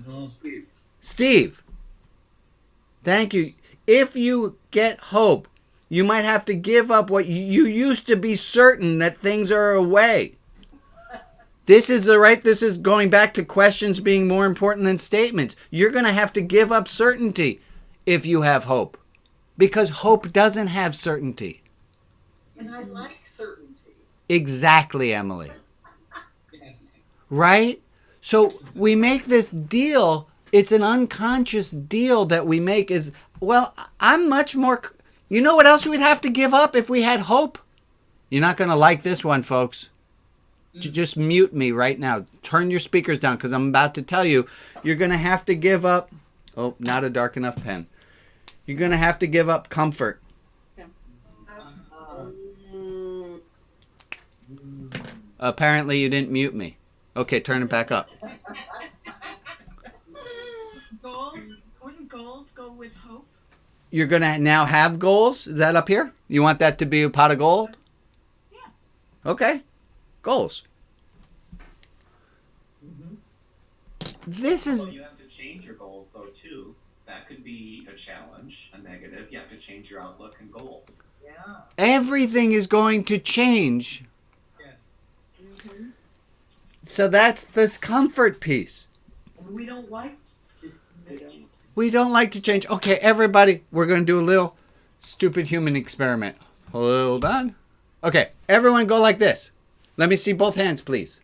No, Steve. Steve. Thank you. If you get hope, you might have to give up what you used to be certain that things are away. This is going back to questions being more important than statements. You're going to have to give up certainty if you have hope. Because hope doesn't have certainty. And I like certainty. Exactly, Emily. Yes. Right? So we make this deal. It's an unconscious deal that we make is, well, I'm much more... You know what else we'd have to give up if we had hope? You're not going to like this one, folks. Just mute me right now. Turn your speakers down because I'm about to tell you, you're going to have to give up... Oh, not a dark enough pen. You're going to have to give up comfort. Yeah. Apparently you didn't mute me. Okay, turn it back up. Goals? Wouldn't goals go with hope? You're going to now have goals? Is that up here? You want that to be a pot of gold? Yeah. Okay. Goals. This is... Well, you have to change your goals, though, too. That could be a challenge, a negative. You have to change your outlook and goals. Yeah. Everything is going to change. Yes. So that's this comfort piece. We don't like We don't like to change. Okay, everybody, we're going to do a little stupid human experiment. Hold on. Okay, everyone go like this. Let me see both hands, please.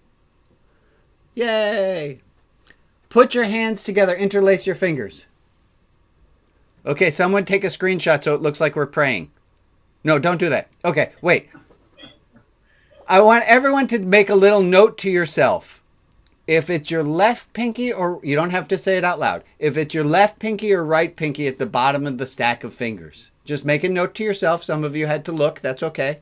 Yay. Put your hands together. Interlace your fingers. Okay, someone take a screenshot so it looks like we're praying. No, don't do that. Okay, wait. I want everyone to make a little note to yourself. If it's your left pinky, or you don't have to say it out loud. If it's your left pinky or right pinky at the bottom of the stack of fingers. Just make a note to yourself. Some of you had to look. That's okay.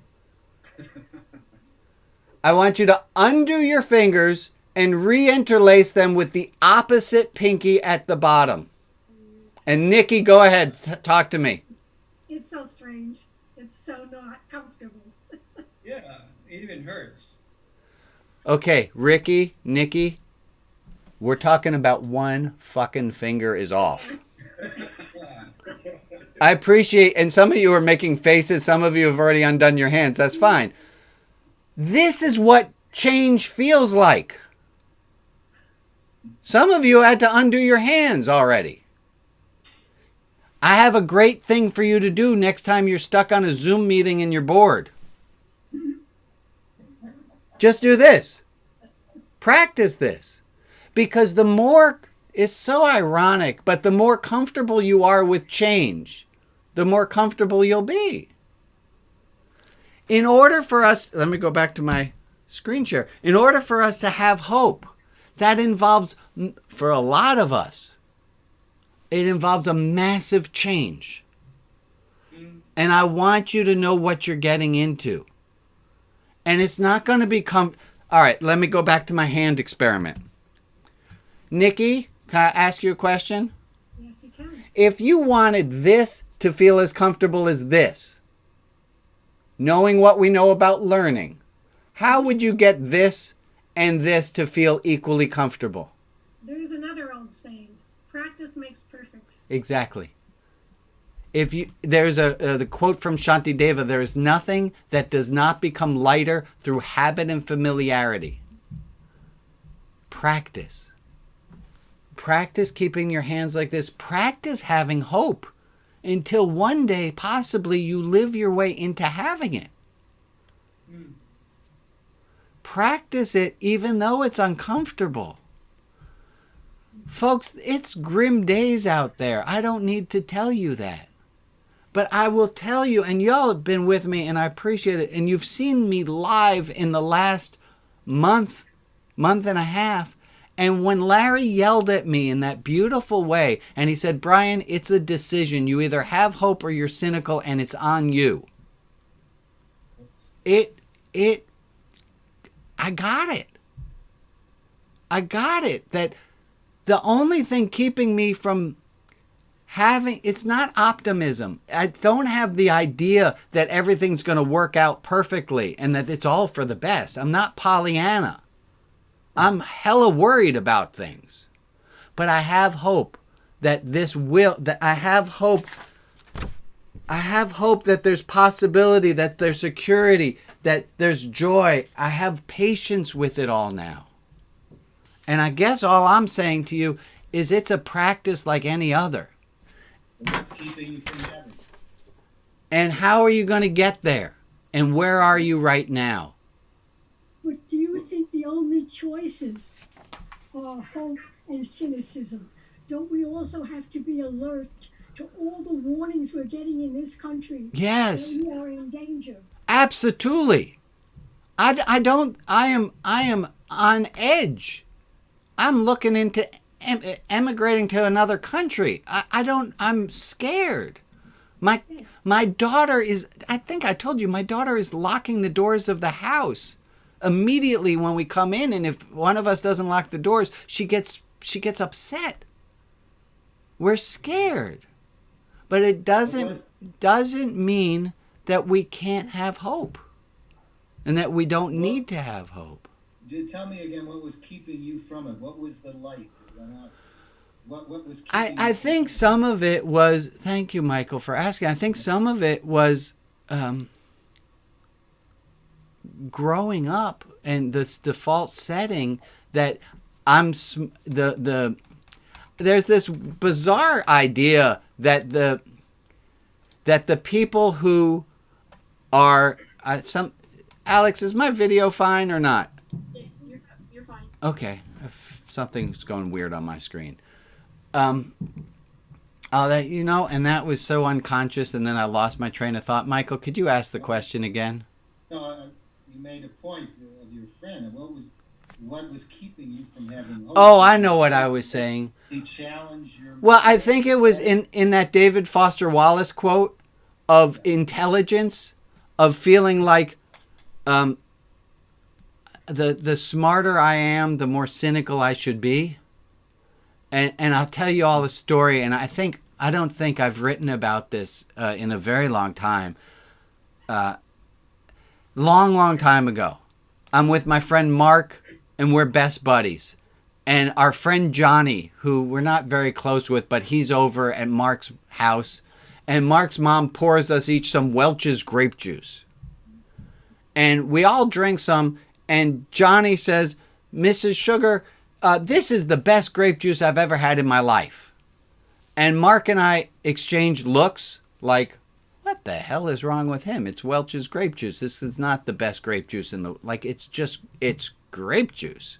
I want you to undo your fingers and re-interlace them with the opposite pinky at the bottom. And Nikki, go ahead. Talk to me. It's so strange. It's so not comfortable. Yeah, it even hurts. Okay, Ricky, Nikki, we're talking about one fucking finger is off. I appreciate, and some of you are making faces. Some of you have already undone your hands. That's fine. This is what change feels like. Some of you had to undo your hands already. I have a great thing for you to do next time you're stuck on a Zoom meeting and you're bored. Just do this. Practice this. Because the more, it's so ironic, but the more comfortable you are with change, the more comfortable you'll be. In order for us, let me go back to my screen share. In order for us to have hope, that involves, for a lot of us, it involves a massive change. And I want you to know what you're getting into. And it's not going to become... All right, let me go back to my hand experiment. Nikki, can I ask you a question? Yes, you can. If you wanted this to feel as comfortable as this, knowing what we know about learning, how would you get this and this to feel equally comfortable? There's another old saying, practice makes perfect. Exactly. If you, there's the quote from Shantideva, there is nothing that does not become lighter through habit and familiarity. Practice. Practice keeping your hands like this. Practice having hope until one day, possibly, you live your way into having it. Practice it even though it's uncomfortable. Folks, it's grim days out there. I don't need to tell you that. But I will tell you, and y'all have been with me, and I appreciate it, and you've seen me live in the last month and a half, and when Larry yelled at me in that beautiful way, and he said, Brian, it's a decision. You either have hope or you're cynical, and it's on you. I got it. I got it. That the only thing keeping me from having, it's not optimism. I don't have the idea that everything's going to work out perfectly and that it's all for the best. I'm not Pollyanna. I'm hella worried about things. But I have hope that this will, that I have hope that there's possibility, that there's security, that there's joy. I have patience with it all now. And I guess all I'm saying to you is it's a practice like any other. What's keeping you from having? And how are you going to get there? And where are you right now? But do you think the only choices are hope and cynicism? Don't we also have to be alert to all the warnings we're getting in this country? Yes. That we are in danger. Absolutely. I am on edge. I'm looking into emigrating to another country. I'm scared. My daughter is, I think I told you, my daughter is locking the doors of the house immediately when we come in. And if one of us doesn't lock the doors, she gets upset. We're scared. But it doesn't mean that we can't have hope and that we don't need to have hope. Tell me again, what was keeping you from it? What was the light that went out? What was keeping I think some of it was, thank you, Michael, for asking. I think some of it was growing up and this default setting that there's this bizarre idea that the people who are Alex, is my video fine or not? You're fine. Okay, something's going weird on my screen. And that was so unconscious, and then I lost my train of thought. Michael, could you ask the question again? No, you made a point of your friend. What was keeping you from having hope? Oh, I know what I was saying. He challenged your... Well, I think it was in that David Foster Wallace quote of intelligence, of feeling like the smarter I am, the more cynical I should be. And I'll tell you all the story, and I don't think I've written about this in a very long time. Long time ago. I'm with my friend Mark, and we're best buddies. And our friend Johnny, who we're not very close with, but he's over at Mark's house. And Mark's mom pours us each some Welch's grape juice. And we all drink some, and Johnny says, Mrs. Sugar, this is the best grape juice I've ever had in my life. And Mark and I exchanged looks like, what the hell is wrong with him? It's Welch's grape juice. This is not the best grape juice it's grape juice.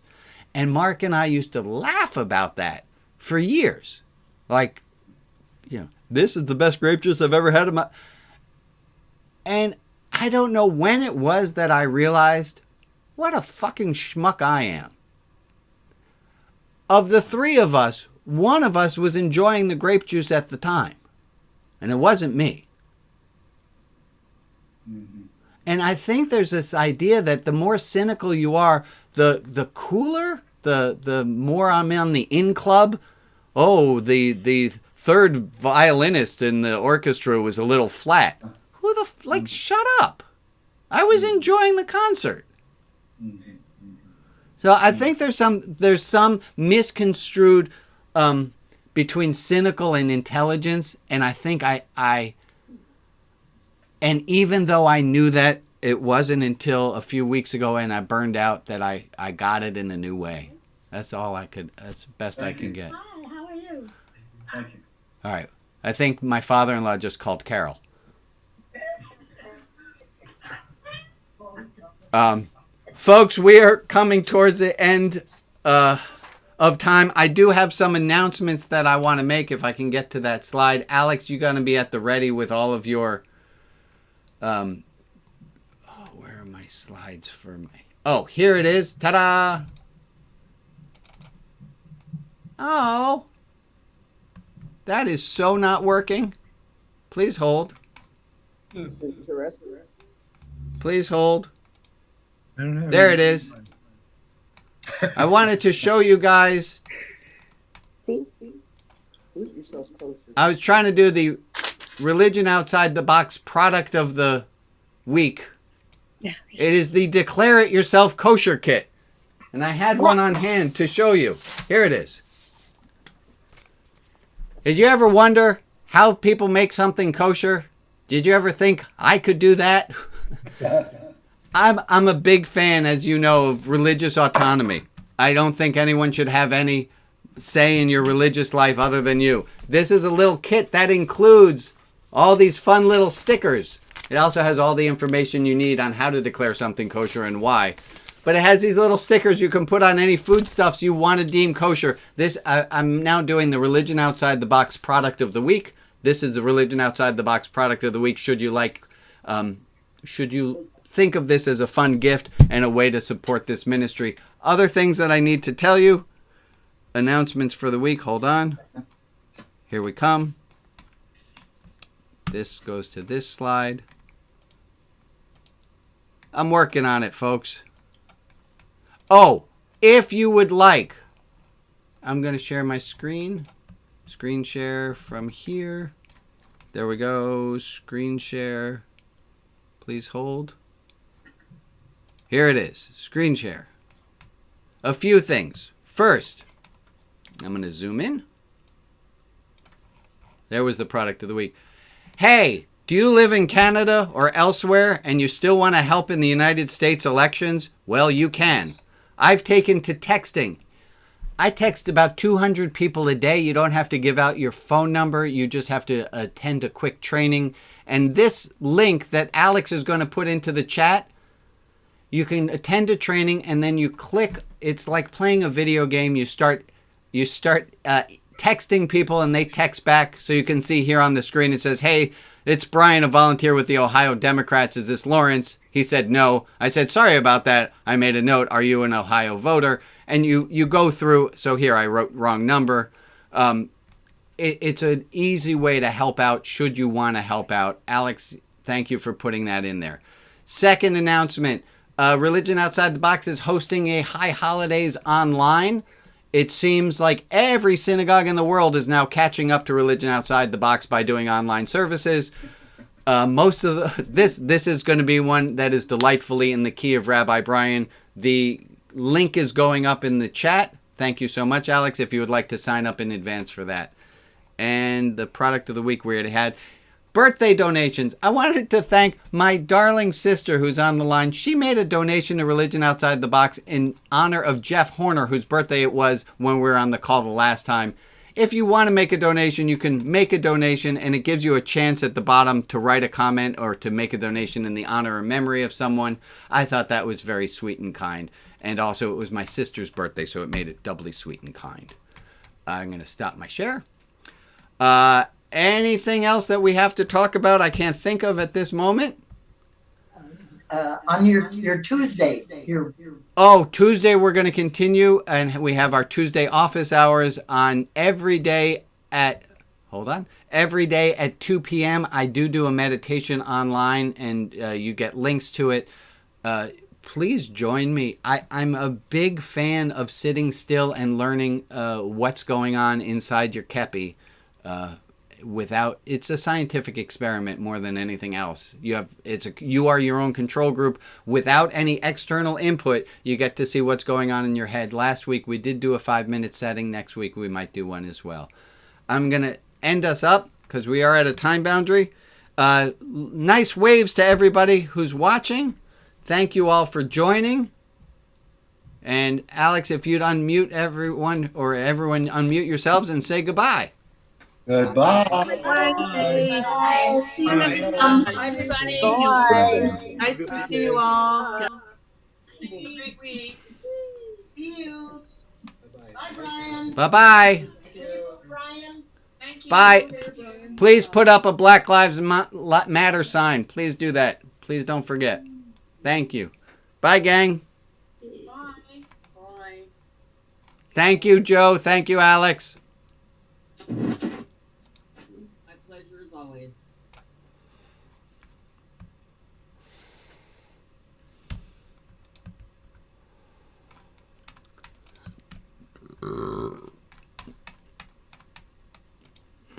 And Mark and I used to laugh about that for years. Like, this is the best grape juice I've ever had in my... And I don't know when it was that I realized what a fucking schmuck I am. Of the three of us, one of us was enjoying the grape juice at the time. And it wasn't me. Mm-hmm. And I think there's this idea that the more cynical you are, the cooler, the more I'm on the in club. Oh, the third violinist in the orchestra was a little flat. Who shut up. I was enjoying the concert. So I think there's some misconstrued between cynical and intelligence, and I think and even though I knew that, it wasn't until a few weeks ago and I burned out that I got it in a new way. That's the best I can get. Hi, how are you? Thank you. All right. I think my father-in-law just called Carol. Folks, we are coming towards the end of time. I do have some announcements that I want to make if I can get to that slide. Alex, you're going to be at the ready with all of your... where are my slides for my... Oh, here it is. Ta-da! Oh. That is so not working. Please hold. Please hold. There it is. I wanted to show you guys. See? I was trying to do the Religion Outside the Box product of the week. It is the Declare It Yourself Kosher Kit. And I had one on hand to show you. Here it is. Did you ever wonder how people make something kosher? Did you ever think I could do that? I'm a big fan, as you know, of religious autonomy. I don't think anyone should have any say in your religious life other than you. This is a little kit that includes all these fun little stickers. It also has all the information you need on how to declare something kosher and why. But it has these little stickers you can put on any foodstuffs you want to deem kosher. I'm now doing the Religion Outside the Box product of the week. This is the Religion Outside the Box product of the week. Should you think of this as a fun gift and a way to support this ministry? Other things that I need to tell you. Announcements for the week. Hold on. Here we come. This goes to this slide. I'm working on it, folks. Oh, if you would like, I'm going to share my screen. Screen share from here. There we go. Screen share. Please hold. Here it is. Screen share. A few things. First, I'm going to zoom in. There was the product of the week. Hey, Do you live in Canada or elsewhere and you still want to help in the United States elections? Well, you can. I've taken to texting. I text about 200 people a day. You don't have to give out your phone number. You just have to attend a quick training. And this link that Alex is going to put into the chat, you can attend a training and then you click. It's like playing a video game. You start texting people and they text back. So you can see here on the screen it says, "Hey, it's Brian, a volunteer with the Ohio Democrats. Is this Lawrence?" He said no. I said, "Sorry about that. I made a note. Are you an Ohio voter?" And you go through. So here I wrote wrong number. It's an easy way to help out should you want to help out. Alex, thank you for putting that in there. Second announcement. Religion Outside the Box is hosting a High Holidays online. It seems like every synagogue in the world is now catching up to Religion Outside the Box by doing online services. Most of this is going to be one that is delightfully in the key of Rabbi Brian. The link is going up in the chat. Thank you so much, Alex, if you would like to sign up in advance for that. And the product of the week we already had. Birthday donations. I wanted to thank my darling sister who's on the line. She made a donation to Religion Outside the Box in honor of Jeff Horner, whose birthday it was when we were on the call the last time. If you want to make a donation, you can make a donation, and it gives you a chance at the bottom to write a comment or to make a donation in the honor or memory of someone. I thought that was very sweet and kind. And also, it was my sister's birthday, so it made it doubly sweet and kind. I'm going to stop my share. Anything else that we have to talk about I can't think of at this moment? On your Tuesday, Tuesday we're going to continue, and we have our Tuesday office hours on every day at 2 p.m. I do a meditation online, and you get links to it. Please join me. I'm a big fan of sitting still and learning what's going on inside your kepi. It's a scientific experiment more than anything else. You are your own control group without any external input. You get to see what's going on in your head. Last week we did do a 5-minute setting. Next week we might do one as well. I'm gonna end us up because we are at a time boundary. Nice waves to everybody who's watching. Thank you all for joining. And Alex, if you'd unmute everyone, or everyone unmute yourselves and say goodbye. Goodbye. Bye. Everybody. Bye. Nice to see you all. see you next week. See you. Bye, Brian. Bye-bye. Thank you, Brian. Thank you. Bye. Please put up a Black Lives Matter sign. Please do that. Please don't forget. Thank you. Bye, gang. Bye. Bye. Thank you, Joe. Thank you, Alex. My pleasure as always.